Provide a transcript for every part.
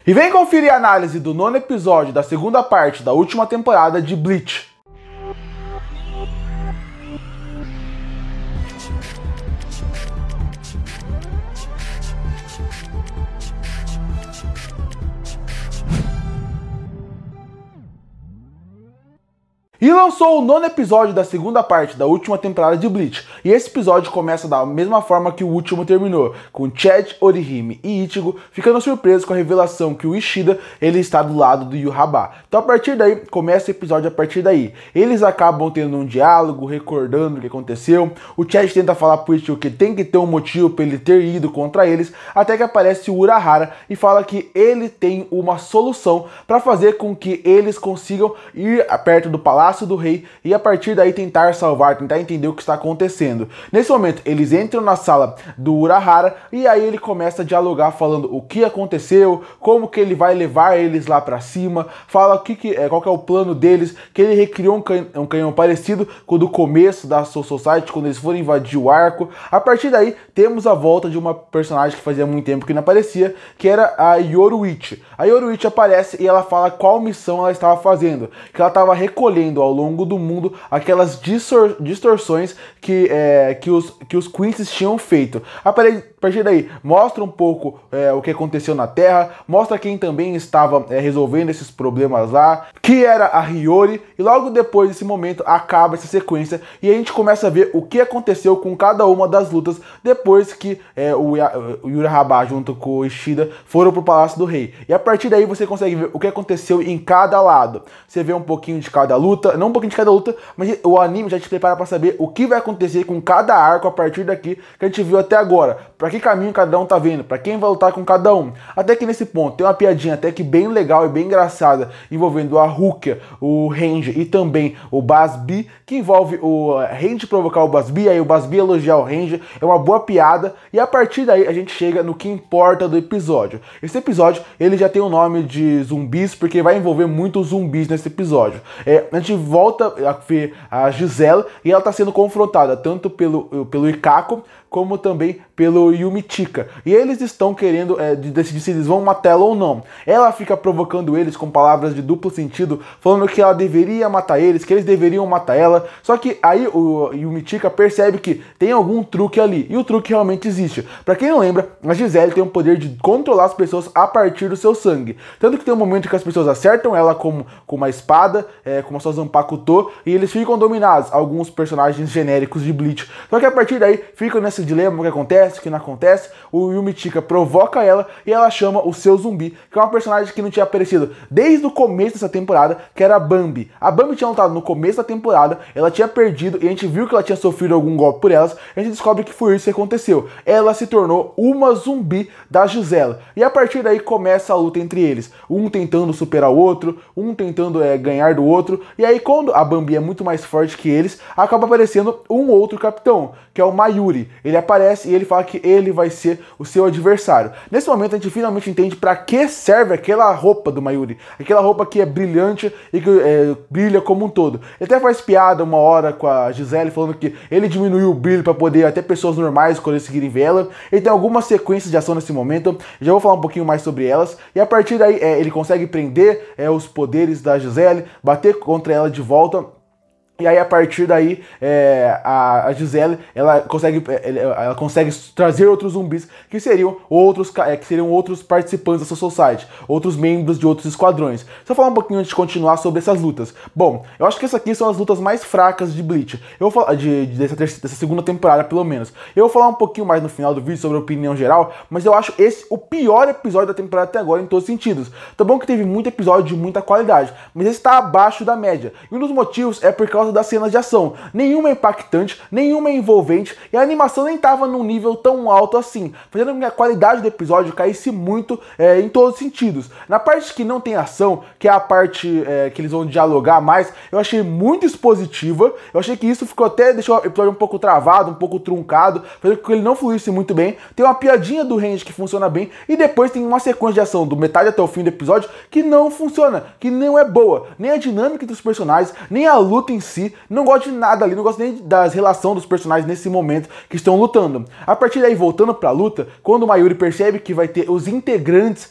E vem conferir a análise do 9º episódio da segunda parte da última temporada de Bleach. E lançou o 9º episódio da segunda parte da última temporada de Bleach. E esse episódio começa da mesma forma que o último terminou, com Chad, Orihime e Ichigo ficando surpresos com a revelação que o Ishida ele está do lado do Yhwach. Então a partir daí, começa o episódio a partir daí. Eles acabam tendo um diálogo, recordando o que aconteceu. O Chad tenta falar pro Ichigo que tem que ter um motivo para ele ter ido contra eles, até que aparece o Urahara e fala que ele tem uma solução para fazer com que eles consigam ir perto do palácio do rei e a partir daí tentar salvar, tentar entender o que está acontecendo. Nesse momento eles entram na sala do Urahara e aí ele começa a dialogar falando o que aconteceu, como que ele vai levar eles lá pra cima, fala qual que é o plano deles, que ele recriou um canhão parecido com o do começo da Soul Society, quando eles foram invadir o arco. A partir daí temos a volta de uma personagem que fazia muito tempo que não aparecia, que era a Yoruichi. A Yoruichi aparece e ela fala qual missão ela estava fazendo, que ela estava recolhendo ao longo do mundo aquelas distorções que os Quincy's tinham feito. A partir daí mostra um pouco o que aconteceu na Terra, mostra quem também estava resolvendo esses problemas lá, que era a Hiyori, e logo depois desse momento acaba essa sequência e a gente começa a ver o que aconteceu com cada uma das lutas depois que o Yhwach junto com o Ishida foram pro Palácio do Rei. E a partir daí você consegue ver o que aconteceu em cada lado. Você vê um pouquinho de cada luta, não um pouquinho de cada luta, mas o anime já te prepara para saber o que vai acontecer com cada arco a partir daqui que a gente viu até agora. Para que caminho cada um tá vendo, para quem vai lutar com cada um. Até que nesse ponto tem uma piadinha até que bem legal e bem engraçada envolvendo a Rukia, o Range e também o Basbi, que envolve o Range provocar o Basbi, aí o Basbi elogiar o Range. É uma boa piada e a partir daí a gente chega no que importa do episódio. Esse episódio ele já tem o nome de zumbis porque vai envolver muitos zumbis nesse episódio. A gente volta a ver a Giselle e ela está sendo confrontada tanto pelo Ikako como também pelo Yumichika. E eles estão querendo decidir se eles vão matar ela ou não. Ela fica provocando eles com palavras de duplo sentido, falando que ela deveria matar eles, que eles deveriam matar ela. Só que aí o Yumichika percebe que tem algum truque ali. E o truque realmente existe. Pra quem não lembra, a Giselle tem o poder de controlar as pessoas a partir do seu sangue. Tanto que tem um momento que as pessoas acertam ela com uma espada, com a sua Zanpakuto, e eles ficam dominados. Alguns personagens genéricos de Bleach. Só que a partir daí ficam nesse dilema, o que acontece, o que não acontece. O Yumichika provoca ela e ela chama o seu zumbi, que é uma personagem que não tinha aparecido desde o começo dessa temporada, que era a Bambi. A Bambi tinha lutado no começo da temporada, ela tinha perdido e a gente viu que ela tinha sofrido algum golpe por elas, e a gente descobre que foi isso que aconteceu. Ela se tornou uma zumbi da Giselle. E a partir daí começa a luta entre eles, um tentando superar o outro, um tentando ganhar do outro, e aí quando a Bambi é muito mais forte que eles, acaba aparecendo um outro capitão, que é o Mayuri. Ele aparece e ele fala que ele vai ser o seu adversário. Nesse momento a gente finalmente entende para que serve aquela roupa do Mayuri, aquela roupa que é brilhante e que brilha como um todo. Ele até faz piada uma hora com a Giselle falando que ele diminuiu o brilho para poder até pessoas normais conseguirem ver ela. Ele tem algumas sequências de ação nesse momento, já vou falar um pouquinho mais sobre elas, e a partir daí ele consegue prender os poderes da Giselle, bater contra ela de volta. E aí, a partir daí, a Giselle, ela consegue trazer outros zumbis que seriam outros participantes da Soul Society, outros membros de outros esquadrões. Só falar um pouquinho antes de continuar sobre essas lutas. Bom, eu acho que essas aqui são as lutas mais fracas de Bleach. Eu vou falar dessa segunda temporada, pelo menos. Eu vou falar um pouquinho mais no final do vídeo sobre a opinião geral, mas eu acho esse o pior episódio da temporada até agora em todos os sentidos. Tá bom que teve muito episódio de muita qualidade, mas esse tá abaixo da média. E um dos motivos é por causa das cenas de ação. Nenhuma é impactante, nenhuma é envolvente, e a animação nem tava num nível tão alto assim, fazendo com que a qualidade do episódio caísse muito em todos os sentidos. Na parte que não tem ação, que é a parte que eles vão dialogar mais, eu achei muito expositiva. Eu achei que isso deixou o episódio um pouco travado, um pouco truncado, fazendo com que ele não fluísse muito bem. Tem uma piadinha do Range que funciona bem, e depois tem uma sequência de ação do metade até o fim do episódio que não funciona, que não é boa. Nem a dinâmica dos personagens, nem a luta em si si, não gosto de nada ali, não gosto nem das relações dos personagens nesse momento que estão lutando. A partir daí, voltando pra luta, quando o Mayuri percebe que vai ter os integrantes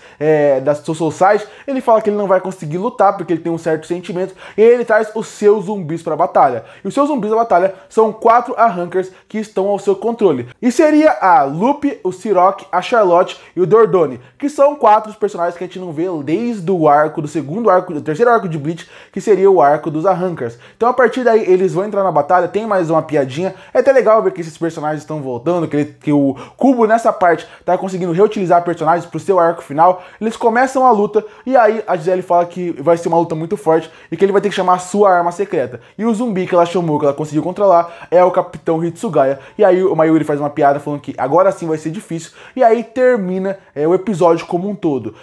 da Soul Society, ele fala que ele não vai conseguir lutar, porque ele tem um certo sentimento, e ele traz os seus zumbis pra batalha. E os seus zumbis da batalha são 4 Arrancars que estão ao seu controle. E seria a Lupe, o Siroc, a Charlotte e o Dordogne, que são 4 dos personagens que a gente não vê desde o arco, do segundo arco, do terceiro arco de Bleach, que seria o arco dos Arrancars. Então a partir daí eles vão entrar na batalha, tem mais uma piadinha, é até legal ver que esses personagens estão voltando, que o Kubo nessa parte tá conseguindo reutilizar personagens pro seu arco final. Eles começam a luta e aí a Gisele fala que vai ser uma luta muito forte e que ele vai ter que chamar a sua arma secreta. E o zumbi que ela chamou, que ela conseguiu controlar, é o Capitão Hitsugaya. E aí o Mayuri faz uma piada falando que agora sim vai ser difícil. E aí termina o episódio como um todo.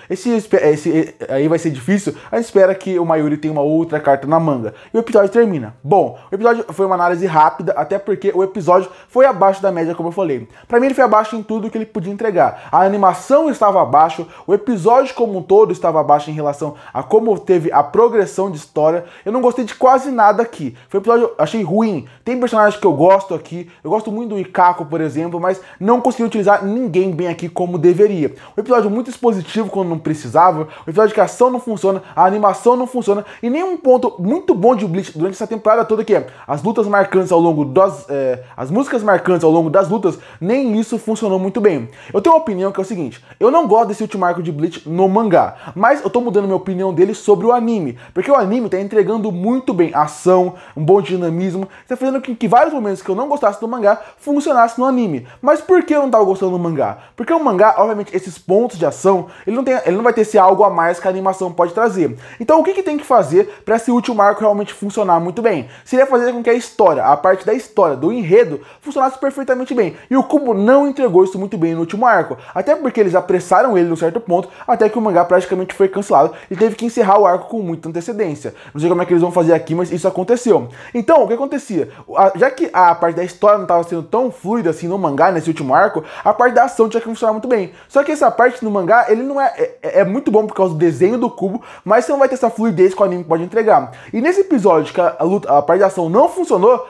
Aí vai ser difícil, a gente espera que o Mayuri tenha uma outra carta na manga. E o episódio termina. Bom, o episódio foi uma análise rápida, até porque o episódio foi abaixo da média, como eu falei. Pra mim ele foi abaixo em tudo que ele podia entregar. A animação estava abaixo, o episódio como um todo estava abaixo em relação a como teve a progressão de história. Eu não gostei de quase nada aqui. Foi um episódio, achei ruim. Tem personagens que eu gosto aqui, eu gosto muito do Ikako, por exemplo, mas não consegui utilizar ninguém bem aqui como deveria. Um episódio muito expositivo quando não precisava, um episódio que a ação não funciona, a animação não funciona, e nem um ponto muito bom de Bleach durante essa temporada toda, que é as lutas marcantes ao longo das... as músicas marcantes ao longo das lutas, nem isso funcionou muito bem. Eu tenho uma opinião que é o seguinte, eu não gosto desse último arco de Bleach no mangá, mas eu tô mudando minha opinião dele sobre o anime, porque o anime tá entregando muito bem ação, um bom dinamismo, tá fazendo com que vários momentos que eu não gostasse do mangá funcionasse no anime. Mas por que eu não tava gostando do mangá? Porque o mangá, obviamente, esses pontos de ação, ele não vai ter esse algo a mais que a animação pode trazer. Então o que tem que fazer para esse último arco realmente funcionar muito bem? Seria fazer com que a história, a parte da história, do enredo, funcionasse perfeitamente bem. E o Kubo não entregou isso muito bem no último arco, até porque eles apressaram ele num certo ponto, até que o mangá praticamente foi cancelado e teve que encerrar o arco com muita antecedência. Não sei como é que eles vão fazer aqui, mas isso aconteceu. Então, o que acontecia? Já que a parte da história não estava sendo tão fluida assim no mangá, nesse último arco, a parte da ação tinha que funcionar muito bem. Só que essa parte no mangá, ele não é muito bom por causa do desenho do Kubo, mas você não vai ter essa fluidez que o anime pode entregar. E nesse episódio que a parte da ação não funcionou,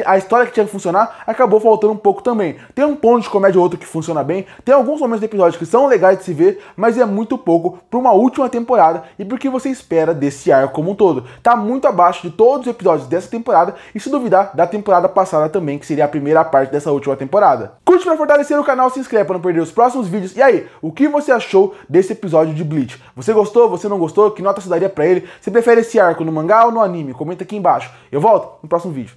a história que tinha que funcionar acabou faltando um pouco também. Tem um ponto de comédia ou outro que funciona bem, tem alguns momentos do episódio que são legais de se ver, mas é muito pouco para uma última temporada e porque você espera desse arco como um todo. Tá muito abaixo de todos os episódios dessa temporada e, se duvidar, da temporada passada também, que seria a primeira parte dessa última temporada. Curte para fortalecer o canal, se inscreve para não perder os próximos vídeos. E aí, o que você achou desse episódio de Bleach? Você gostou? Você não gostou? Que nota você daria para ele? Você prefere esse arco no mangá ou no anime? Comenta aqui embaixo. Eu volto no próximo vídeo.